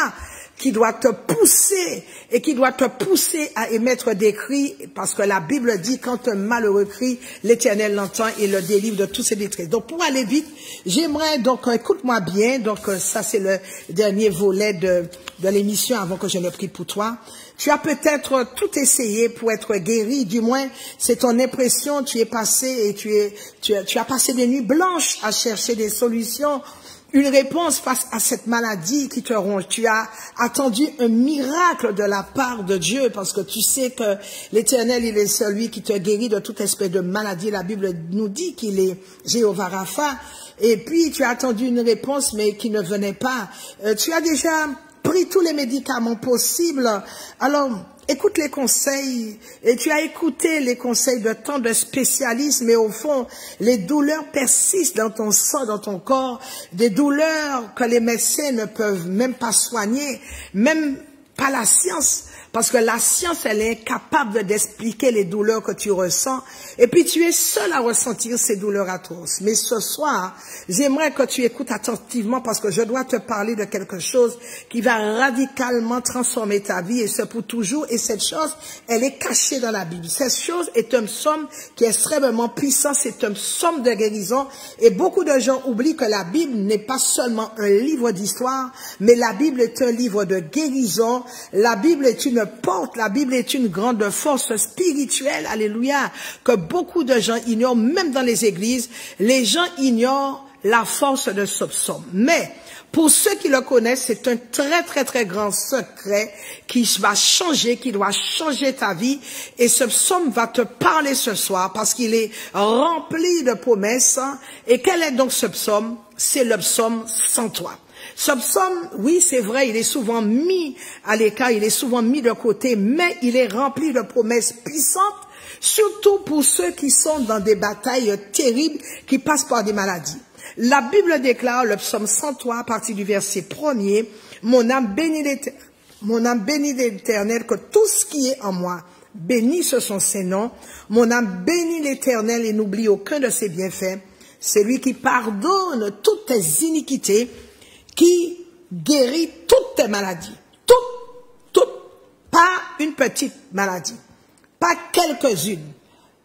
qui doit te pousser et qui doit te pousser à émettre des cris, parce que la Bible dit quand un malheureux crie, l'Éternel l'entend et le délivre de tous ses détresse. Donc pour aller vite, j'aimerais donc, écoute-moi bien, donc ça c'est le dernier volet de l'émission avant que je ne prie pour toi. Tu as peut-être tout essayé pour être guéri, du moins c'est ton impression, tu es passé et tu as passé des nuits blanches à chercher des solutions, une réponse face à cette maladie qui te ronge. Tu as attendu un miracle de la part de Dieu parce que tu sais que l'Éternel, il est celui qui te guérit de toute espèce de maladie. La Bible nous dit qu'il est Jéhovah Rapha. Et puis, tu as attendu une réponse, mais qui ne venait pas. Tu as déjà pris tous les médicaments possibles. Alors, écoute les conseils, et tu as écouté les conseils de tant de spécialistes, mais au fond, les douleurs persistent dans ton sang, dans ton corps, des douleurs que les médecins ne peuvent même pas soigner, même pas la science, parce que la science, elle est incapable d'expliquer les douleurs que tu ressens, et puis tu es seul à ressentir ces douleurs atroces. Mais ce soir, j'aimerais que tu écoutes attentivement, parce que je dois te parler de quelque chose qui va radicalement transformer ta vie, et c'est pour toujours, et cette chose, elle est cachée dans la Bible. Cette chose est un psaume qui est extrêmement puissant, c'est un psaume de guérison, et beaucoup de gens oublient que la Bible n'est pas seulement un livre d'histoire, mais la Bible est un livre de guérison. La Bible est une porte, la Bible est une grande force spirituelle, alléluia, que beaucoup de gens ignorent, même dans les églises. Les gens ignorent la force de ce psaume. Mais pour ceux qui le connaissent, c'est un très très très grand secret qui va changer, qui doit changer ta vie. Et ce psaume va te parler ce soir parce qu'il est rempli de promesses. Et quel est donc ce psaume? C'est le psaume 103. Ce psaume, oui, c'est vrai, il est souvent mis à l'écart, il est souvent mis de côté, mais il est rempli de promesses puissantes, surtout pour ceux qui sont dans des batailles terribles, qui passent par des maladies. La Bible déclare, le psaume 103, à partir du verset 1er, « Mon âme bénit l'Éternel, que tout ce qui est en moi bénisse son Saint-Nom. Mon âme bénit l'Éternel et n'oublie aucun de ses bienfaits. C'est lui qui pardonne toutes tes iniquités, qui guérit toutes tes maladies. Toutes. Pas une une petite maladie, pas quelques-unes,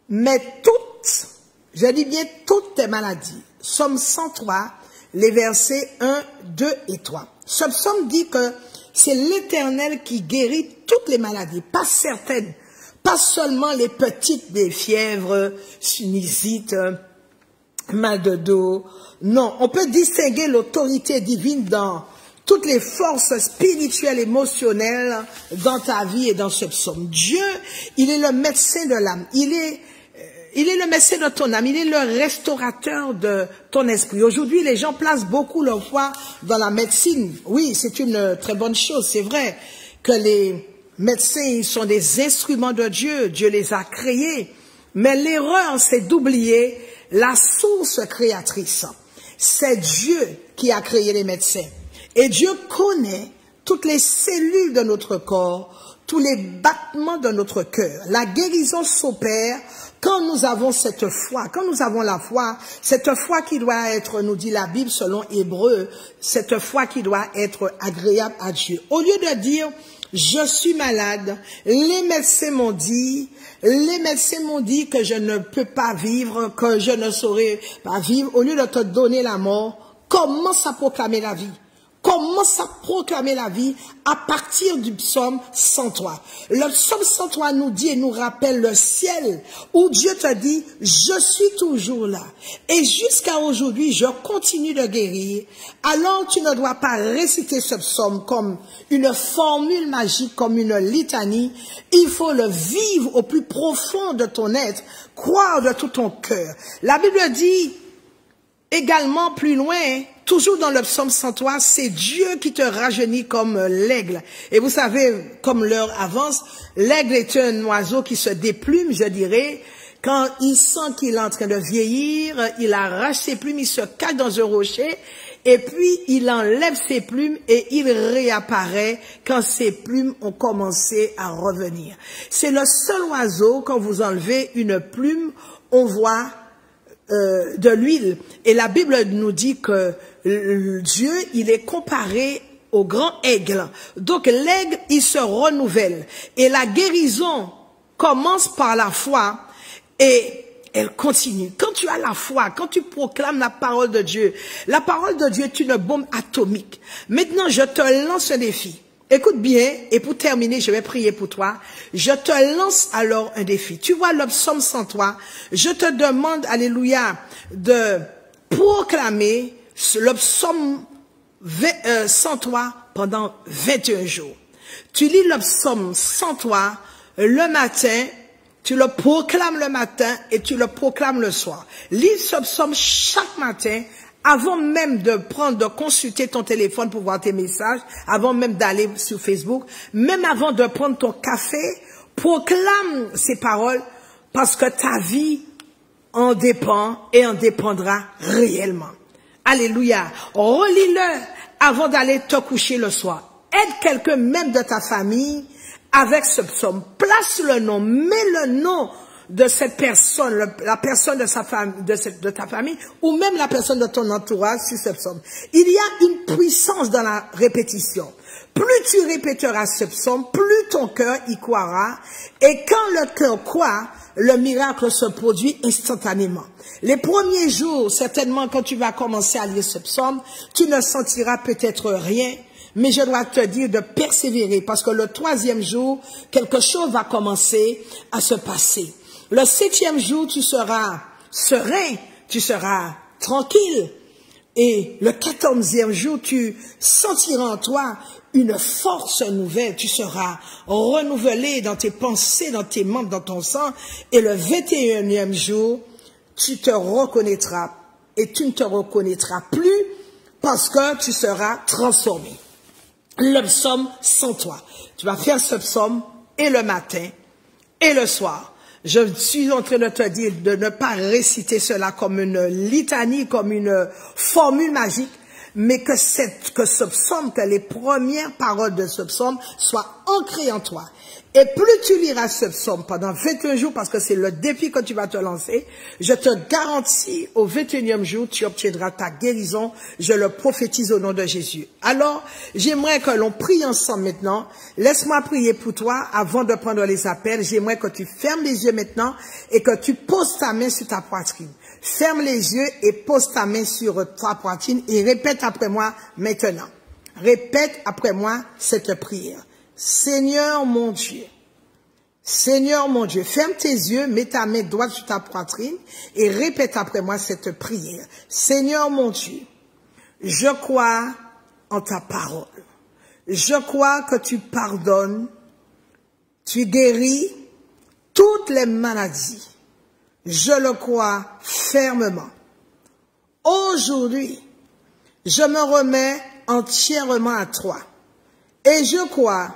mais toutes, je dis bien toutes tes maladies. Psaume 103, les versets 1, 2 et 3. Ce psaume dit que c'est l'Éternel qui guérit toutes les maladies, pas certaines, pas seulement les petites, des fièvres, sinusite, mal de dos. Non, on peut distinguer l'autorité divine dans toutes les forces spirituelles, émotionnelles dans ta vie et dans ce psaume. Dieu, il est le médecin de l'âme. Il est le médecin de ton âme. Il est le restaurateur de ton esprit. Aujourd'hui, les gens placent beaucoup leur foi dans la médecine. Oui, c'est une très bonne chose. C'est vrai que les médecins sont des instruments de Dieu. Dieu les a créés. Mais l'erreur, c'est d'oublier la source créatrice. C'est Dieu qui a créé les médecins. Et Dieu connaît toutes les cellules de notre corps, tous les battements de notre cœur. La guérison s'opère quand nous avons cette foi, quand nous avons la foi, cette foi qui doit être, nous dit la Bible selon Hébreux, cette foi qui doit être agréable à Dieu. Au lieu de dire, je suis malade, les médecins m'ont dit que je ne peux pas vivre, que je ne saurais pas vivre, au lieu de te donner la mort, commence à proclamer la vie. Commence à proclamer la vie à partir du psaume 103. Le psaume 103 nous dit et nous rappelle le ciel où Dieu te dit, je suis toujours là. Et jusqu'à aujourd'hui, je continue de guérir. Alors tu ne dois pas réciter ce psaume comme une formule magique, comme une litanie. Il faut le vivre au plus profond de ton être, croire de tout ton cœur. La Bible dit également plus loin, toujours dans le psaume 103, c'est Dieu qui te rajeunit comme l'aigle. Et vous savez, comme l'heure avance, l'aigle est un oiseau qui se déplume, je dirais. Quand il sent qu'il est en train de vieillir, il arrache ses plumes, il se cache dans un rocher, et puis il enlève ses plumes et il réapparaît quand ses plumes ont commencé à revenir. C'est le seul oiseau, quand vous enlevez une plume, on voit de l'huile. Et la Bible nous dit que Dieu, il est comparé au grand aigle. Donc l'aigle, il se renouvelle. Et la guérison commence par la foi et elle continue. Quand tu as la foi, quand tu proclames la parole de Dieu est une bombe atomique. Maintenant, je te lance un défi. Écoute bien, et pour terminer, je vais prier pour toi. Je te lance alors un défi. Tu vois le psaume 103, je te demande, alléluia, de proclamer le psaume 103 pendant 21 jours. Tu lis le psaume 103 le matin, tu le proclames le matin et tu le proclames le soir. Lis ce psaume chaque matin, avant même de consulter ton téléphone pour voir tes messages, avant même d'aller sur Facebook, même avant de prendre ton café, proclame ces paroles parce que ta vie en dépend et en dépendra réellement. Alléluia. Relis-le avant d'aller te coucher le soir. Aide quelqu'un même de ta famille avec ce psaume. Place le nom, mets le nom de cette personne, la personne de sa famille, de ta famille, ou même la personne de ton entourage sur ce psaume. Il y a une puissance dans la répétition. Plus tu répéteras ce psaume, plus ton cœur y croira. Et quand le cœur croit, le miracle se produit instantanément. Les premiers jours, certainement, quand tu vas commencer à lire ce psaume, tu ne sentiras peut-être rien, mais je dois te dire de persévérer, parce que le 3e jour, quelque chose va commencer à se passer. Le 7e jour, tu seras serein, tu seras tranquille. Et le 14e jour, tu sentiras en toi une force nouvelle. Tu seras renouvelé dans tes pensées, dans tes membres, dans ton sang. Et le 21e jour, tu te reconnaîtras et tu ne te reconnaîtras plus parce que tu seras transformé. Le psaume 103. Tu vas faire ce psaume et le matin et le soir. Je suis en train de te dire de ne pas réciter cela comme une litanie, comme une formule magique, mais que ce psaume, que les premières paroles de ce psaume soient ancré en toi. Et plus tu liras ce psaume pendant 21 jours, parce que c'est le défi que tu vas te lancer, je te garantis, au 21e jour, tu obtiendras ta guérison. Je le prophétise au nom de Jésus. Alors, j'aimerais que l'on prie ensemble maintenant. Laisse-moi prier pour toi avant de prendre les appels. J'aimerais que tu fermes les yeux maintenant et que tu poses ta main sur ta poitrine. Ferme les yeux et pose ta main sur ta poitrine et répète après moi maintenant. Répète après moi cette prière. Seigneur mon Dieu, ferme tes yeux, mets ta main droite sur ta poitrine et répète après moi cette prière. Seigneur mon Dieu, je crois en ta parole. Je crois que tu pardonnes, tu guéris toutes les maladies. Je le crois fermement. Aujourd'hui, je me remets entièrement à toi et je crois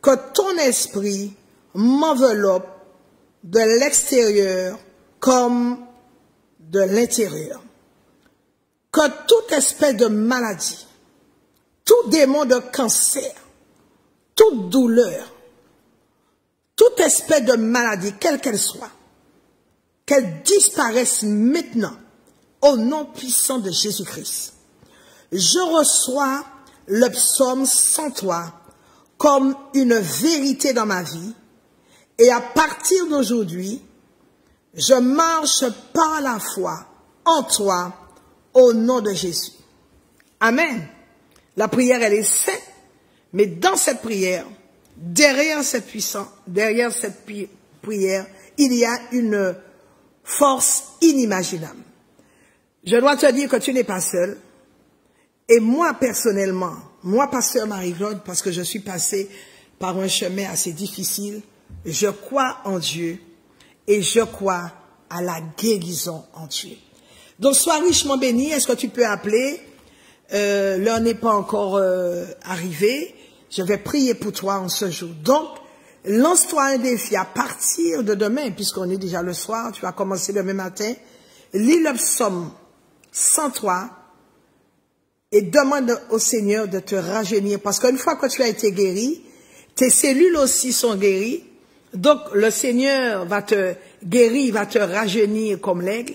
que ton esprit m'enveloppe de l'extérieur comme de l'intérieur. Que toute espèce de maladie, tout démon de cancer, toute douleur, toute espèce de maladie, quelle qu'elle soit, qu'elle disparaisse maintenant au nom puissant de Jésus-Christ. Je reçois le psaume 103 comme une vérité dans ma vie et à partir d'aujourd'hui, je marche par la foi en toi au nom de Jésus. Amen. La prière, elle est simple, mais dans cette prière, derrière cette puissance, derrière cette prière, il y a une force inimaginable. Je dois te dire que tu n'es pas seul. Et moi, personnellement, moi, pasteur Marie-Claude, parce que je suis passé par un chemin assez difficile, je crois en Dieu et je crois à la guérison en Dieu. Donc, sois richement béni. Est-ce que tu peux appeler? L'heure n'est pas encore arrivée. Je vais prier pour toi en ce jour. Donc, lance-toi un défi à partir de demain, puisqu'on est déjà le soir, tu vas commencer demain matin. Lis le psaume 103 et demande au Seigneur de te rajeunir. Parce qu'une fois que tu as été guéri, tes cellules aussi sont guéries. Donc, le Seigneur va te guérir, il va te rajeunir comme l'aigle.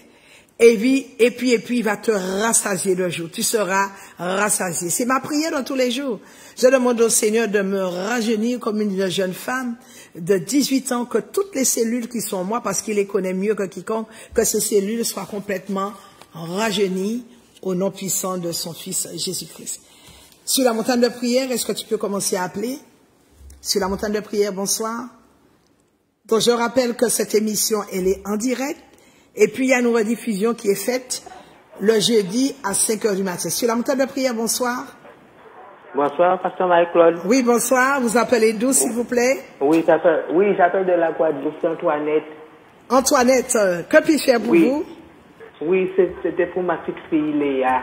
Et puis, il va te rassasier le jour. Tu seras rassasié. C'est ma prière dans tous les jours. Je demande au Seigneur de me rajeunir comme une jeune femme de 18 ans, que toutes les cellules qui sont en moi, parce qu'il les connaît mieux que quiconque, que ces cellules soient complètement rajeunies au nom puissant de son Fils Jésus-Christ. Sur la montagne de prière, est-ce que tu peux commencer à appeler? Sur la montagne de prière, bonsoir. Donc, je rappelle que cette émission, elle est en direct. Et puis, il y a une rediffusion qui est faite le jeudi à 5 h du matin. Sur la montagne de prière, bonsoir. Bonsoir, pasteur Marie-Claude. Oui, bonsoir. Vous appelez d'où, s'il vous plaît? Oui, j'appelle de la Guadeloupe, c'est Antoinette. Antoinette, que puis-je faire pour vous? Oui, c'était pour ma petite fille Léa.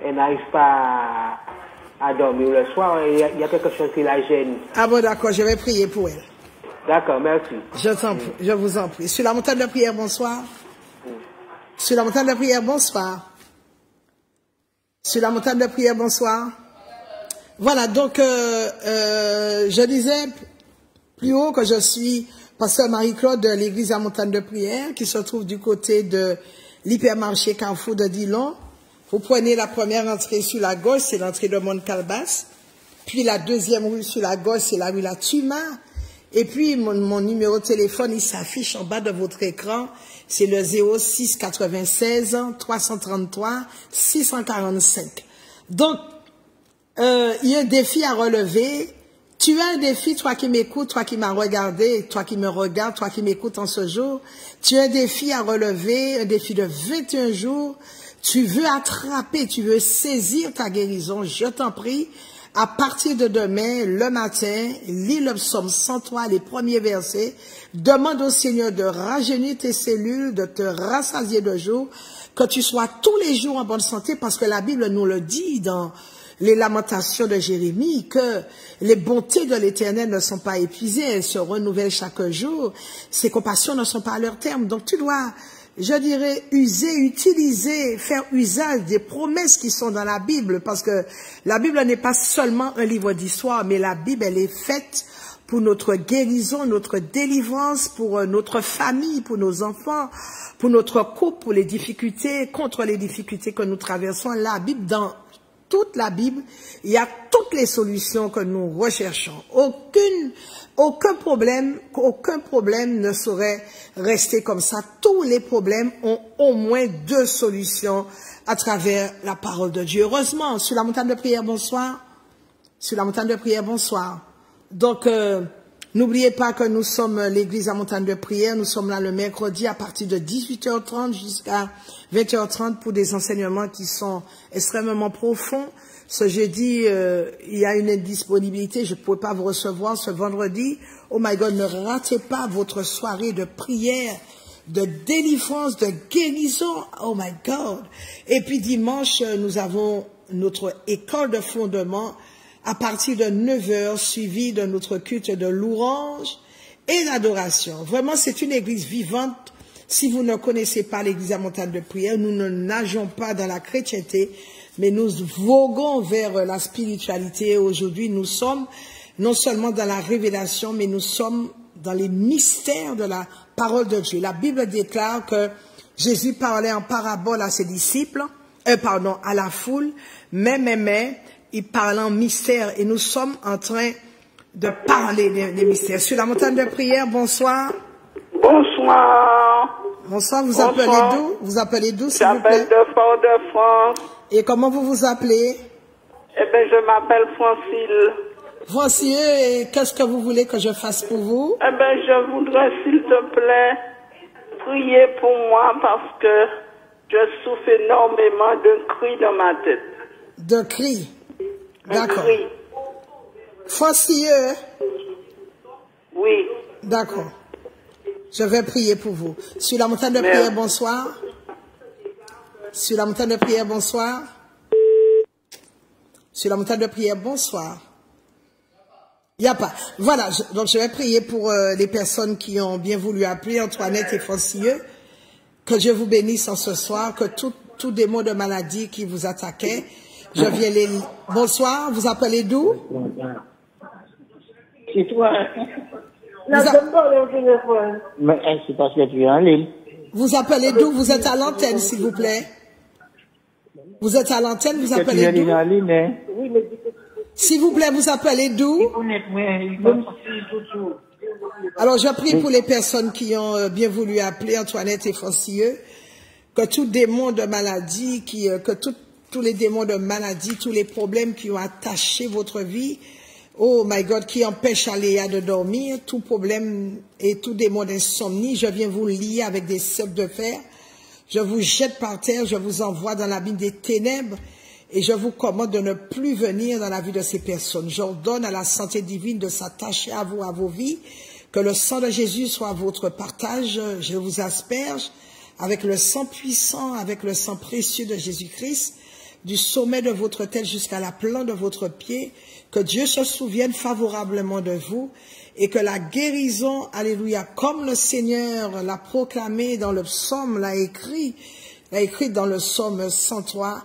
Elle n'arrive pas à dormir le soir. Il y a quelque chose qui la gêne. Ah bon, d'accord, je vais prier pour elle. D'accord, merci. Je vous en prie. Sur la montagne de prière, bonsoir. Sur la montagne de prière, bonsoir. Sur la montagne de prière, bonsoir. Voilà, donc je disais plus haut que je suis pasteur Marie-Claude de l'église à montagne de prière qui se trouve du côté de l'hypermarché Carrefour de Dillon. Vous prenez la première entrée sur la gauche, c'est l'entrée de Mont-Calbas. Puis la deuxième rue sur la gauche, c'est la rue La Tuma. Et puis, mon numéro de téléphone, il s'affiche en bas de votre écran. C'est le 06 96 333 645. Donc, il y a un défi à relever. Tu as un défi, toi qui m'écoutes, toi qui m'as regardé, toi qui me regardes, toi qui m'écoutes en ce jour. Tu as un défi à relever, un défi de 21 jours. Tu veux attraper, tu veux saisir ta guérison. Je t'en prie. À partir de demain, le matin, lis le psaume 103, les premiers versets. Demande au Seigneur de rajeunir tes cellules, de te rassasier de jour, que tu sois tous les jours en bonne santé, parce que la Bible nous le dit dans les lamentations de Jérémie, que les bontés de l'Éternel ne sont pas épuisées, elles se renouvellent chaque jour. Ses compassions ne sont pas à leur terme. Donc tu dois je dirais, utiliser, faire usage des promesses qui sont dans la Bible, parce que la Bible n'est pas seulement un livre d'histoire, mais la Bible, elle est faite pour notre guérison, notre délivrance, pour notre famille, pour nos enfants, pour notre couple, pour les difficultés, contre les difficultés que nous traversons. La Bible, dans toute la Bible, il y a toutes les solutions que nous recherchons. Aucun problème ne saurait rester comme ça. Tous les problèmes ont au moins 2 solutions à travers la parole de Dieu. Heureusement, sur la montagne de prière, bonsoir. Sur la montagne de prière, bonsoir. Donc, n'oubliez pas que nous sommes l'église à montagne de prière. Nous sommes là le mercredi à partir de 18h30 jusqu'à 20h30 pour des enseignements qui sont extrêmement profonds. Ce jeudi, il y a une indisponibilité. Je ne pourrais pas vous recevoir ce vendredi. Oh my God, ne ratez pas votre soirée de prière, de délivrance, de guérison. Oh my God. Et puis dimanche, nous avons notre école de fondement à partir de 9h, suivi de notre culte de louange et d'adoration. Vraiment, c'est une église vivante. Si vous ne connaissez pas l'église à montagne de prière, nous ne nageons pas dans la chrétienté, mais nous voguons vers la spiritualité. Aujourd'hui, nous sommes non seulement dans la révélation, mais nous sommes dans les mystères de la parole de Dieu. La Bible déclare que Jésus parlait en parabole à ses disciples, à la foule, mais, il parle en mystère et nous sommes en train de parler des mystères. Sur la montagne de prière, bonsoir. Bonsoir. Bonsoir, vous appelez d'où? Vous appelez d'où, s'il vous plaît? J'appelle de Fort-de-France. Et comment vous vous appelez? Eh bien, je m'appelle Francile. Francile, et qu'est-ce que vous voulez que je fasse pour vous? Eh bien, je voudrais, s'il te plaît, prier pour moi parce que je souffre énormément d'un cri dans ma tête. De cri? D'accord. Un cri. Francile? Oui. D'accord. Je vais prier pour vous. Sur la montagne de prière, bonsoir. Sur la montagne de prière, bonsoir. Sur la montagne de prière, bonsoir. Il n'y a pas. Voilà, donc je vais prier pour les personnes qui ont bien voulu appeler, Antoinette et Francilleux. Que Dieu vous bénisse en ce soir, que tout démon de maladie qui vous attaquait, je viens les... Bonsoir, vous appelez d'où? C'est toi. Mais c'est parce que tu es en ligne. Vous appelez d'où? Vous êtes à l'antenne, s'il vous plaît. Vous êtes à l'antenne, vous appelez d'où? S'il vous plaît, vous appelez d'où? Alors, je prie pour les personnes qui ont bien voulu appeler, Antoinette et Francilleux, que tout démon de maladie, que tous les démons de maladie, tous les problèmes qui ont attaché votre vie, oh my God, qui empêche Aléa de dormir, tout problème et tout démon d'insomnie, je viens vous lier avec des cercles de fer. Je vous jette par terre, je vous envoie dans l'abîme des ténèbres et je vous commande de ne plus venir dans la vie de ces personnes. J'ordonne à la santé divine de s'attacher à vous, à vos vies, que le sang de Jésus soit votre partage. Je vous asperge avec le sang puissant, avec le sang précieux de Jésus-Christ, du sommet de votre tête jusqu'à la plante de votre pied, que Dieu se souvienne favorablement de vous et que la guérison, alléluia, comme le Seigneur l'a proclamé dans le psaume, l'a écrit dans le psaume 103,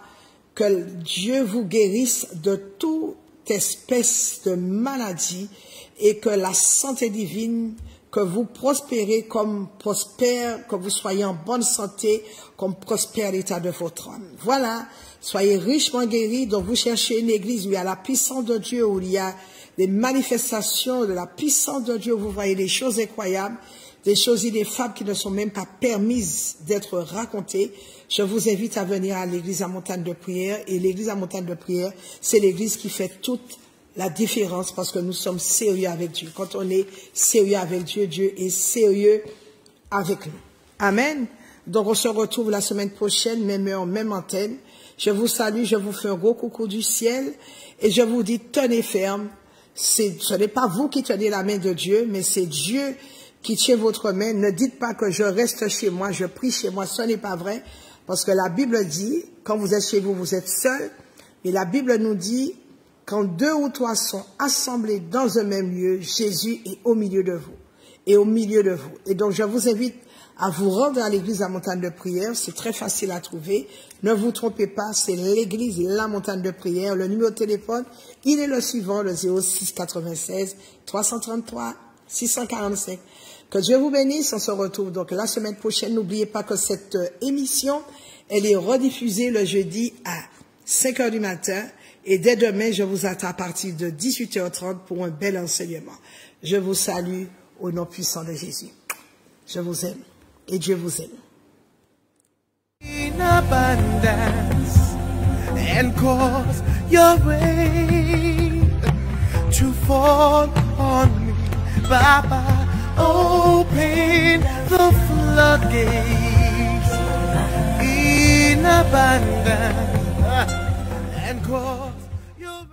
que Dieu vous guérisse de toute espèce de maladie et que la santé divine, que vous prospérez comme prospère, que vous soyez en bonne santé, comme prospère l'état de votre âme. Voilà. Soyez richement guéris, donc vous cherchez une église où il y a la puissance de Dieu, où il y a des manifestations de la puissance de Dieu, où vous voyez des choses incroyables, des choses ineffables qui ne sont même pas permises d'être racontées. Je vous invite à venir à l'église à montagne de prière, et l'église à montagne de prière, c'est l'église qui fait toute la différence parce que nous sommes sérieux avec Dieu. Quand on est sérieux avec Dieu, Dieu est sérieux avec nous. Amen. Donc on se retrouve la semaine prochaine, même heure, même antenne. Je vous salue, je vous fais un gros coucou du ciel et je vous dis tenez ferme. Ce n'est pas vous qui tenez la main de Dieu, mais c'est Dieu qui tient votre main. Ne dites pas que je reste chez moi, je prie chez moi. Ce n'est pas vrai parce que la Bible dit, quand vous êtes chez vous, vous êtes seul. Mais la Bible nous dit, quand 2 ou 3 sont assemblés dans un même lieu, Jésus est au milieu de vous. Et au milieu de vous. Et donc je vous invite à vous rendre à l'église La Montagne de Prière. C'est très facile à trouver. Ne vous trompez pas, c'est l'église La Montagne de Prière. Le numéro de téléphone, il est le suivant, le 06 96 333 645. Que Dieu vous bénisse. On se retrouve donc la semaine prochaine. N'oubliez pas que cette émission, elle est rediffusée le jeudi à 5 heures du matin. Et dès demain, je vous attends à partir de 18h30 pour un bel enseignement. Je vous salue au nom puissant de Jésus. Je vous aime et Dieu vous aime. In abundance, and cause your rain to fall on me, Baba. Open the floodgates in abundance, and cause your